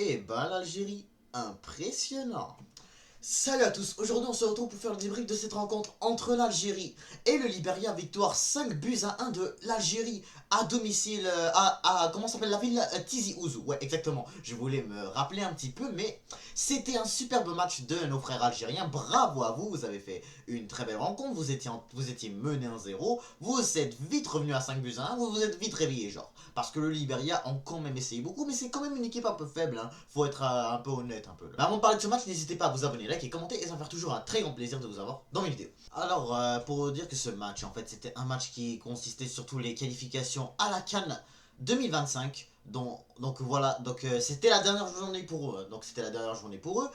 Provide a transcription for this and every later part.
Eh ben l'Algérie, impressionnant. Salut à tous, aujourd'hui on se retrouve pour faire le débrief de cette rencontre entre l'Algérie et le Liberia, victoire 5 buts à 1 de l'Algérie à domicile comment s'appelle la ville, Tizi Ouzou, ouais exactement, je voulais me rappeler un petit peu mais c'était un superbe match de nos frères algériens, bravo à vous, vous avez fait une très belle rencontre, vous étiez mené 1-0, vous êtes vite revenu à 5 buts à 1, vous vous êtes vite réveillé genre, parce que le Liberia ont quand même essayé beaucoup mais c'est quand même une équipe un peu faible, hein. Faut être un peu honnête un peu. Mais avant de parler de ce match, n'hésitez pas à vous abonner, liker, commenter et ça va faire toujours un très grand plaisir de vous avoir dans mes vidéos. Alors pour dire que ce match en fait c'était un match qui consistait surtout les qualifications à la CAN 2025. Donc voilà, c'était la dernière journée pour eux.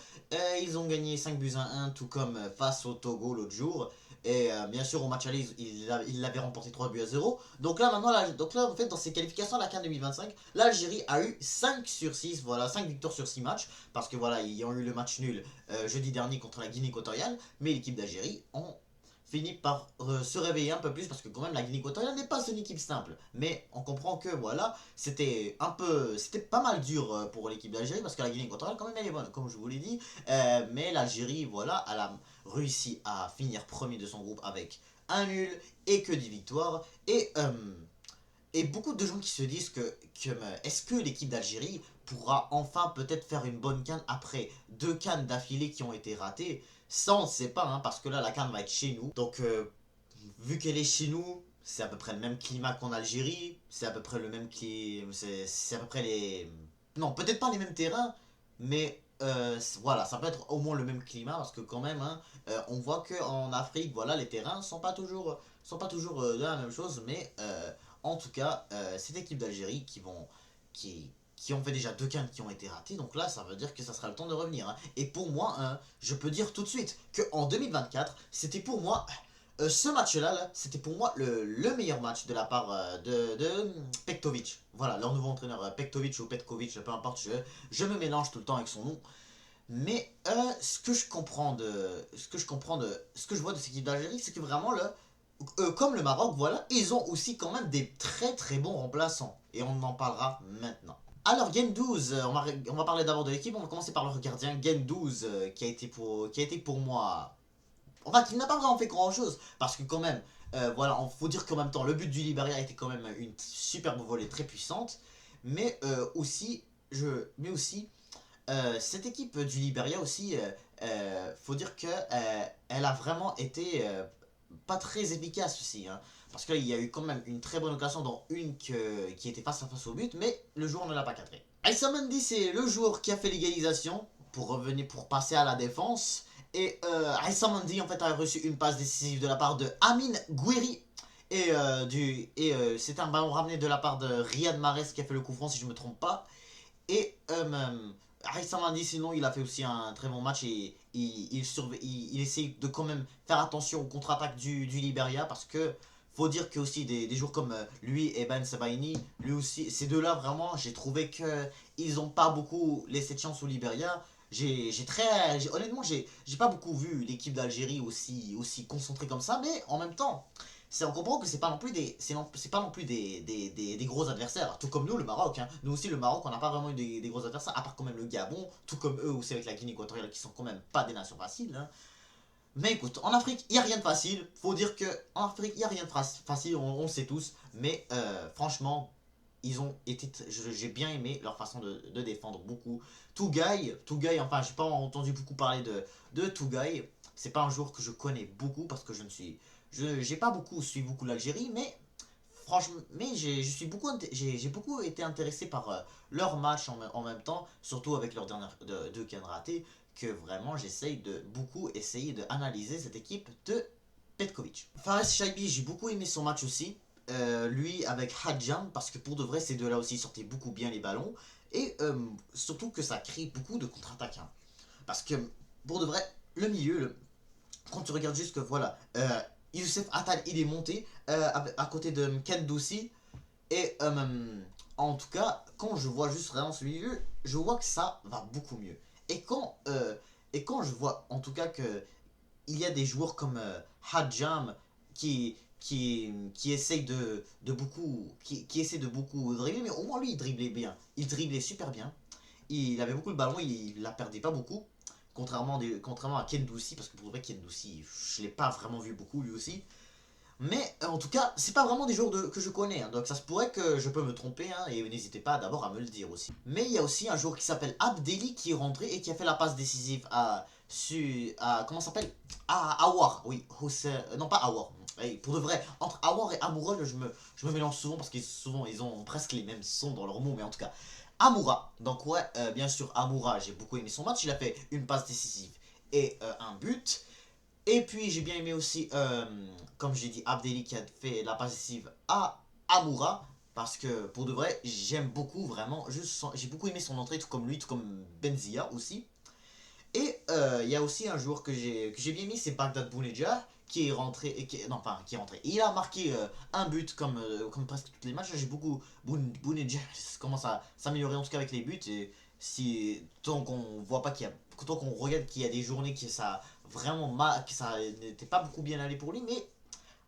Ils ont gagné 5 buts à 1 tout comme face au Togo l'autre jour. Et bien sûr au match aller ils l'avaient remporté 3 buts à 0. Donc là maintenant en fait dans ces qualifications à la CAN 2025, l'Algérie a eu 5 sur 6, voilà, 5 victoires sur 6 matchs. Parce que voilà, ils ont eu le match nul jeudi dernier contre la Guinée équatoriale. Mais l'équipe d'Algérie ont fini par se réveiller un peu plus parce que quand même la Guinée équatoriale n'est pas une équipe simple. Mais on comprend que voilà, c'était pas mal dur pour l'équipe d'Algérie parce que la Guinée équatoriale quand même elle est bonne, comme je vous l'ai dit. Mais l'Algérie, voilà, elle a réussi à finir premier de son groupe avec un nul et que 10 victoires. Et beaucoup de gens qui se disent que est-ce que l'équipe d'Algérie pourra enfin peut-être faire une bonne CAN après 2 CAN d'affilée qui ont été ratées. Ça on ne sait pas, hein, parce que là la CAN va être chez nous. Donc vu qu'elle est chez nous, c'est à peu près le même climat qu'en Algérie, c'est à peu près le même climat, c'est à peu près les... Non, peut-être pas les mêmes terrains, mais voilà, ça peut être au moins le même climat, parce que quand même, hein, on voit qu'en Afrique, voilà, les terrains sont pas toujours de la même chose, mais en tout cas, cette équipe d'Algérie qui ont fait déjà 2 cannes qui ont été ratées, donc là, ça veut dire que ça sera le temps de revenir, hein. Et pour moi, hein, je peux dire tout de suite qu'en 2024, c'était pour moi ce match-là, là, c'était pour moi le meilleur match de la part de Pektovic. Voilà, leur nouveau entraîneur, Pektovic ou Petkovic, peu importe, je me mélange tout le temps avec son nom. Mais ce que je vois de cette équipe d'Algérie, c'est que vraiment, comme le Maroc, voilà, ils ont aussi quand même des très très bons remplaçants. Et on en parlera maintenant. Alors, Gendouzi, on va parler d'abord de l'équipe. On va commencer par leur gardien, Gendouzi, qui a été pour moi, enfin, qui n'a pas vraiment fait grand chose. Parce que, quand même, voilà, il faut dire qu'en même temps, le but du Liberia a été quand même une superbe volée très puissante. Mais aussi, cette équipe du Liberia aussi, faut dire que elle a vraiment été pas très efficace aussi, hein. Parce qu'il y a eu quand même une très bonne occasion dans qui était face à face au but, mais le joueur ne l'a pas cadré. Aïssa Mendy, c'est le joueur qui a fait l'égalisation pour passer à la défense. Et Aïssa Mendy, en fait, a reçu une passe décisive de la part de Amin Gouiri. C'est un ballon ramené de la part de Riyad Mahrez qui a fait le coup franc, si je ne me trompe pas. Et Aïssa Mendy, sinon, il a fait aussi un très bon match et il essaye de quand même faire attention aux contre-attaques du Liberia parce que faut dire que aussi des joueurs comme lui et Ben Sebaini, lui aussi, ces deux-là vraiment, j'ai trouvé que ils ont pas beaucoup laissé de chance au Liberia. Honnêtement, j'ai pas beaucoup vu l'équipe d'Algérie aussi concentrée comme ça, mais en même temps, on comprend que c'est pas non plus c'est pas non plus des gros adversaires, tout comme nous le Maroc, hein. Nous aussi le Maroc on n'a pas vraiment eu des gros adversaires, à part quand même le Gabon, tout comme eux aussi avec la Guinée équatoriale qui sont quand même pas des nations faciles, hein. Mais écoute, en Afrique il y a rien de facile, faut dire que en Afrique il y a rien de facile, on le sait tous, mais franchement j'ai bien aimé leur façon de défendre beaucoup. Tougaï, enfin j'ai pas entendu beaucoup parler de Tougaï, c'est pas un joueur que je connais beaucoup parce que j'ai pas beaucoup suivi beaucoup l'Algérie, mais franchement, mais j'ai beaucoup été intéressé par leur match en même temps, surtout avec leurs dernières deux cannes ratées, que vraiment j'essaye de beaucoup essayer de analyser cette équipe de Petkovic. Fares Shaibi, j'ai beaucoup aimé son match aussi. Lui avec Hadjam, parce que pour de vrai, ces deux-là aussi sortaient beaucoup bien les ballons. Et surtout que ça crée beaucoup de contre-attaques, hein. Parce que pour de vrai, le milieu, quand tu regardes juste que voilà, Youssef Attal il est monté à côté de Ken Doussi. Et en tout cas, quand je vois juste vraiment ce milieu, je vois que ça va beaucoup mieux. Et quand je vois en tout cas que il y a des joueurs comme Hadjam qui essaye de beaucoup qui essaie de beaucoup dribbler, mais au moins lui il driblait bien, il driblait super bien. il avait beaucoup le ballon, il la perdait pas beaucoup. Contrairement à Ken Doussi, parce que pour vrai, Ken Doussi, je l'ai pas vraiment vu beaucoup lui aussi. Mais en tout cas, c'est pas vraiment des joueurs que je connais, hein, donc ça se pourrait que je peux me tromper, hein, et n'hésitez pas d'abord à me le dire aussi. Mais il y a aussi un joueur qui s'appelle Abdelli qui est rentré et qui a fait la passe décisive comment ça s'appelle, à Awar, oui, non pas Awar. Et pour de vrai, entre Awar et Amoura, je me mélange souvent parce qu'ils souvent ils ont presque les mêmes sons dans leurs mots, mais en tout cas, Amoura. Donc ouais, bien sûr, Amoura, j'ai beaucoup aimé son match, il a fait une passe décisive et un but. Et puis j'ai bien aimé aussi, comme j'ai dit, Abdelli qui a fait la passe décisive à Amoura. Parce que pour de vrai, j'aime beaucoup vraiment. J'ai beaucoup aimé son entrée, tout comme lui, tout comme Benzia aussi. Et il y a aussi un joueur que j'ai bien aimé, c'est Bagdad Bounedjah, qui est rentré. Non, pas qui est rentré. Il a marqué un but comme presque tous les matchs. J'ai beaucoup. Bounedjah commence à s'améliorer en tout cas avec les buts. Et si, tant qu'on voit pas qu'il y a. Tant qu'on regarde qu'il y a des journées qui ça vraiment mal, que ça n'était pas beaucoup bien allé pour lui, mais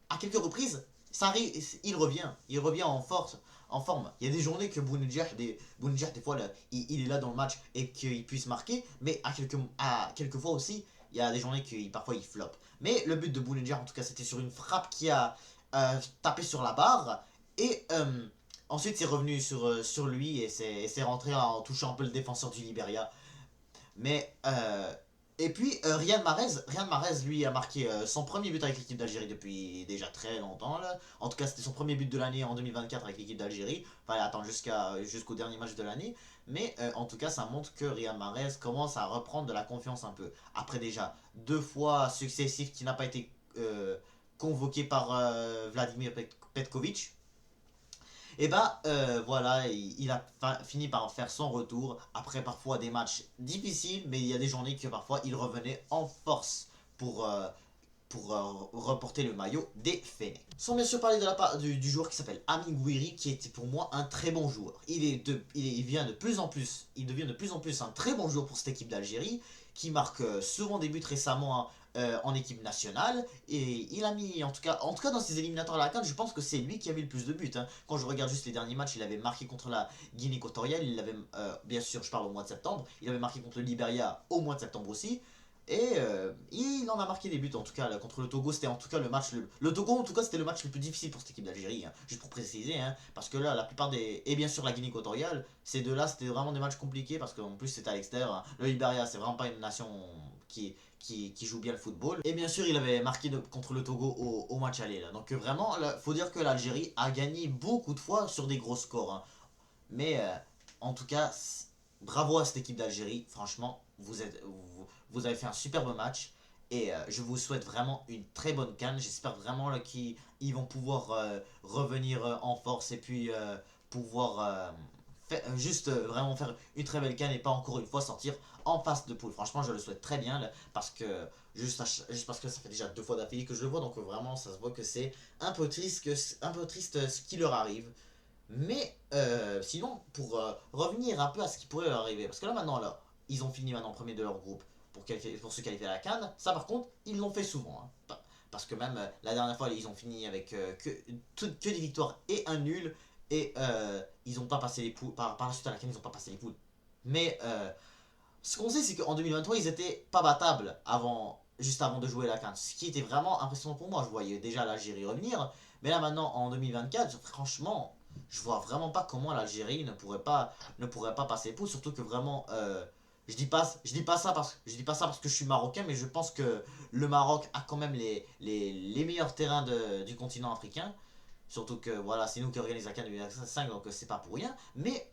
à quelques reprises, ça arrive, il revient en force, en forme. Il y a des journées que Bounedjah des fois, là, il est là dans le match et qu'il puisse marquer, mais à quelques fois aussi, il y a des journées que parfois il floppe. Mais le but de Bounedjah, en tout cas, c'était sur une frappe qui a tapé sur la barre et ensuite c'est revenu sur lui et c'est rentré en touchant un peu le défenseur du Liberia. Mais et puis Riyad Mahrez lui a marqué son premier but avec l'équipe d'Algérie depuis déjà très longtemps là. En tout cas, c'était son premier but de l'année en 2024 avec l'équipe d'Algérie. Enfin, il attend jusqu'au dernier match de l'année. Mais en tout cas, ça montre que Riyad Mahrez commence à reprendre de la confiance un peu. Après déjà 2 fois successifs qui n'a pas été convoqué par Vladimir Petkovic. Et bah voilà, il a fini par faire son retour après parfois des matchs difficiles, mais il y a des journées que parfois il revenait en force pour, euh, pour reporter le maillot des Fennecs. Sans bien sûr parler de du joueur qui s'appelle Amin Gouiri, qui était pour moi un très bon joueur. Il devient de plus en plus un très bon joueur pour cette équipe d'Algérie, qui marque souvent des buts récemment, hein, en équipe nationale. Et il a mis, en tout cas dans ses éliminatoires à la CAN, je pense que c'est lui qui a mis le plus de buts, hein. Quand je regarde juste les derniers matchs, il avait marqué contre la Guinée équatoriale, bien sûr, je parle au mois de septembre, il avait marqué contre le Liberia au mois de septembre aussi. Et il en a marqué des buts en tout cas là, contre le Togo. C'était en tout cas le match. Le Togo en tout cas c'était le match le plus difficile pour cette équipe d'Algérie, hein, juste pour préciser. Hein, parce que là la plupart des. Et bien sûr la Guinée équatoriale, ces deux-là c'était vraiment des matchs compliqués parce qu'en plus c'était à l'extérieur. Hein. Le Liberia c'est vraiment pas une nation qui joue bien le football. Et bien sûr il avait marqué contre le Togo au match aller là. Donc vraiment, là, faut dire que l'Algérie a gagné beaucoup de fois sur des gros scores. Hein. Mais en tout cas, bravo à cette équipe d'Algérie. Franchement, vous avez fait un superbe match. Et je vous souhaite vraiment une très bonne CAN. J'espère vraiment qu'ils vont pouvoir revenir en force et puis pouvoir juste vraiment faire une très belle CAN et pas encore une fois sortir en phase de poule. Franchement, je le souhaite très bien là, parce que juste parce que ça fait déjà 2 fois d'affilée que je le vois. Donc vraiment, ça se voit que c'est un peu triste ce qui leur arrive. Mais sinon, pour revenir un peu à ce qui pourrait leur arriver, parce que là maintenant, là, ils ont fini maintenant premier de leur groupe pour se qualifier à la CAN. Ça par contre, ils l'ont fait souvent. Hein. Parce que même la dernière fois, ils ont fini avec que des victoires et un nul. Et ils n'ont pas passé les poules. Par la suite à la CAN, ils n'ont pas passé les poules. Mais ce qu'on sait, c'est qu'en 2023, ils étaient pas battables juste avant de jouer la CAN. Ce qui était vraiment impressionnant pour moi. Je voyais déjà l'Algérie revenir. Mais là maintenant, en 2024, franchement, je vois vraiment pas comment l'Algérie ne pourrait pas passer les poules. Surtout que vraiment, je dis pas ça parce que je suis marocain, mais je pense que le Maroc a quand même les meilleurs terrains du continent africain. Surtout que voilà, c'est nous qui organisons la CAN 2025, donc c'est pas pour rien. Mais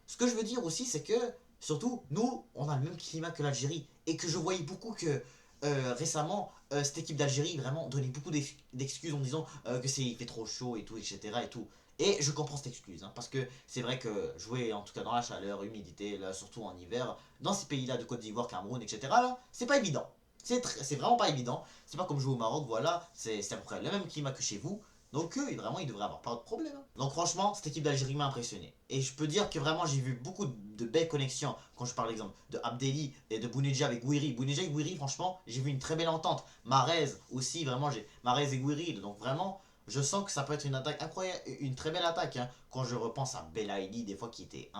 ce que je veux dire aussi, c'est que surtout, nous, on a le même climat que l'Algérie. Et que je voyais beaucoup que récemment, cette équipe d'Algérie vraiment donnait beaucoup d'excuses en disant que il fait trop chaud et tout, etc. Et tout. Et je comprends cette excuse, hein, parce que c'est vrai que jouer en tout cas dans la chaleur, humidité, là, surtout en hiver, dans ces pays-là de Côte d'Ivoire, Cameroun, etc., là, c'est pas évident. C'est vraiment pas évident. C'est pas comme jouer au Maroc, voilà, c'est à peu près le même climat que chez vous. Donc eux, vraiment, ils devraient avoir pas de problème. Hein. Donc franchement, cette équipe d'Algérie m'a impressionné. Et je peux dire que vraiment, j'ai vu beaucoup de belles connexions. Quand je parle, exemple, de Abdelli et de Bounedjah avec Gouiri. Bounedjah et Gouiri, franchement, j'ai vu une très belle entente. Mahrez aussi, vraiment, j'ai Mahrez et Gouiri. Donc vraiment, je sens que ça peut être une attaque incroyable, une très belle attaque. Hein. Quand je repense à Belaïli, des fois, qui était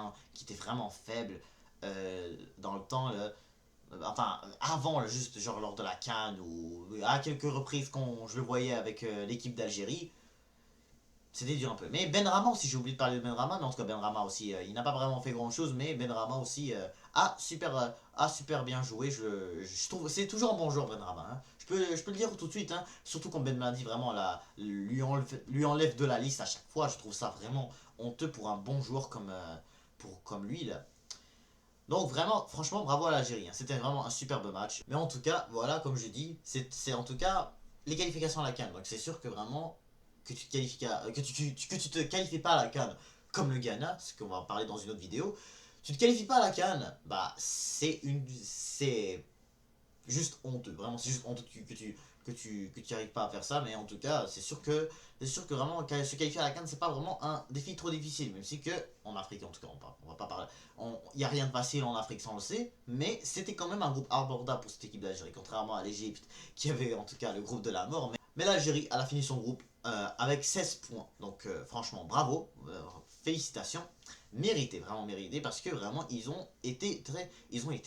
vraiment faible. dans le temps, là, enfin avant, là, juste genre lors de la CAN ou à quelques reprises quand je le voyais avec l'équipe d'Algérie, c'était dur un peu. Mais Benrahma aussi, j'ai oublié de parler de Benrahma, mais en tout cas Benrahma aussi, il n'a pas vraiment fait grand chose, mais Benrahma aussi a super bien joué. Je trouve c'est toujours un bon joueur Benrahma. Hein. Je peux le dire tout de suite, hein. Surtout quand Ben Madi vraiment lui enlève de la liste à chaque fois. Je trouve ça vraiment honteux pour un bon joueur comme lui là. Donc vraiment, franchement, bravo à l'Algérie. Hein. C'était vraiment un superbe match. Mais en tout cas, voilà, comme je dis, c'est en tout cas les qualifications à la CAN. Donc c'est sûr que vraiment que tu te qualifies que tu te qualifies pas à la CAN comme le Ghana, ce qu'on va en parler dans une autre vidéo. Tu te qualifies pas à la CAN, bah c'est juste honteux. Vraiment, c'est juste honteux que tu arrives pas à faire ça. Mais en tout cas, c'est sûr que vraiment se qualifier à la CAN, c'est pas vraiment un défi trop difficile. Même si que en Afrique, en tout cas, on va pas parler. Il n'y a rien de facile en Afrique, ça on le sait. Mais c'était quand même un groupe abordable pour cette équipe d'Algérie, contrairement à l'Égypte qui avait en tout cas le groupe de la mort. Mais l'Algérie, elle a fini son groupe avec 16 points. Donc franchement, bravo, félicitations. Mérité, vraiment mérité, parce que vraiment, ils ont été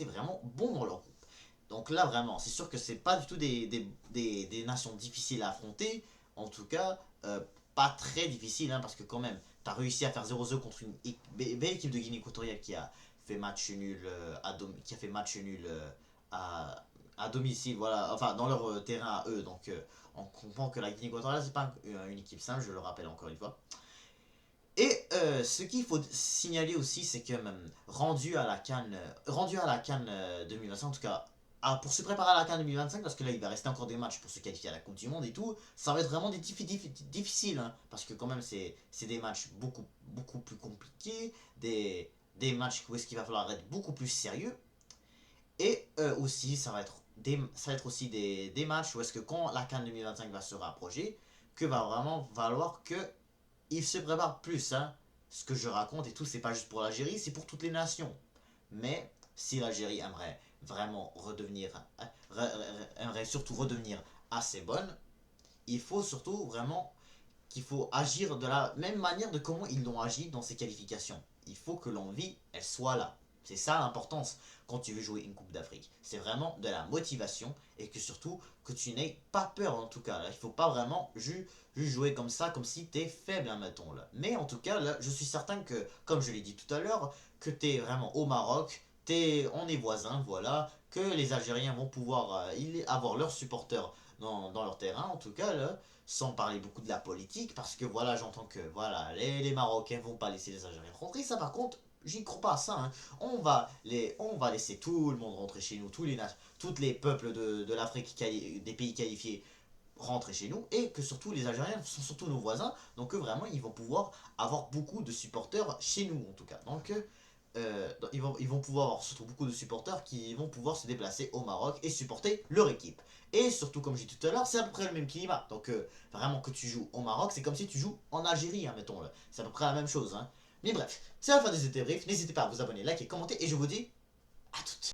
vraiment bons dans leur groupe. Donc là, vraiment, c'est sûr que c'est pas du tout des nations difficiles à affronter. En tout cas, pas très difficile, hein, parce que quand même, tu as réussi à faire 0-0 contre une belle équipe de Guinée équatoriale qui a fait match nul, qui a fait match nul à domicile, voilà, enfin dans leur terrain à eux. Donc on comprend que la Guinée équatoriale, c'est pas une équipe simple, je le rappelle encore une fois. Et ce qu'il faut signaler aussi, c'est que rendu à la CAN 2025, en tout cas, pour se préparer à la CAN 2025, parce que là il va rester encore des matchs pour se qualifier à la Coupe du Monde et tout, ça va être vraiment difficile, hein, parce que quand même c'est des matchs beaucoup plus compliqués, des matchs où est-ce qu'il va falloir être beaucoup plus sérieux, et aussi ça va être aussi des matchs où est-ce que quand la CAN 2025 va se rapprocher, que va vraiment falloir que il se prépare plus, hein. Ce que je raconte et tout, c'est pas juste pour l'Algérie, c'est pour toutes les nations. Mais si l'Algérie aimerait vraiment aimerait surtout redevenir assez bonne, il faut surtout vraiment qu'il faut agir de la même manière de comment ils l'ont agi dans ces qualifications. Il faut que l'envie, elle soit là. C'est ça l'importance quand tu veux jouer une Coupe d'Afrique. C'est vraiment de la motivation et que surtout que tu n'aies pas peur en tout cas. Là, il ne faut pas vraiment juste jouer comme ça, comme si tu es faible, hein, mettons là. Mais en tout cas, là, je suis certain que, comme je l'ai dit tout à l'heure, que tu es vraiment au Maroc, on est voisins, voilà, que les Algériens vont pouvoir avoir leurs supporters dans leur terrain, en tout cas, là, sans parler beaucoup de la politique, parce que voilà, j'entends que voilà, les Marocains vont pas laisser les Algériens rentrer. Ça, par contre, j'y crois pas à ça. Hein. On va laisser tout le monde rentrer chez nous, tous les peuples de l'Afrique, des pays qualifiés rentrer chez nous, et que surtout les Algériens sont surtout nos voisins, donc vraiment ils vont pouvoir avoir beaucoup de supporters chez nous en tout cas. Donc ils vont pouvoir avoir surtout beaucoup de supporters qui vont pouvoir se déplacer au Maroc et supporter leur équipe. Et surtout, comme j'ai dit tout à l'heure, c'est à peu près le même climat. Donc vraiment que tu joues au Maroc, c'est comme si tu joues en Algérie, hein, mettons-le. C'est à peu près la même chose. Hein. Mais bref, c'est la fin de cet débrief. N'hésitez pas à vous abonner, liker, commenter, et je vous dis à toutes.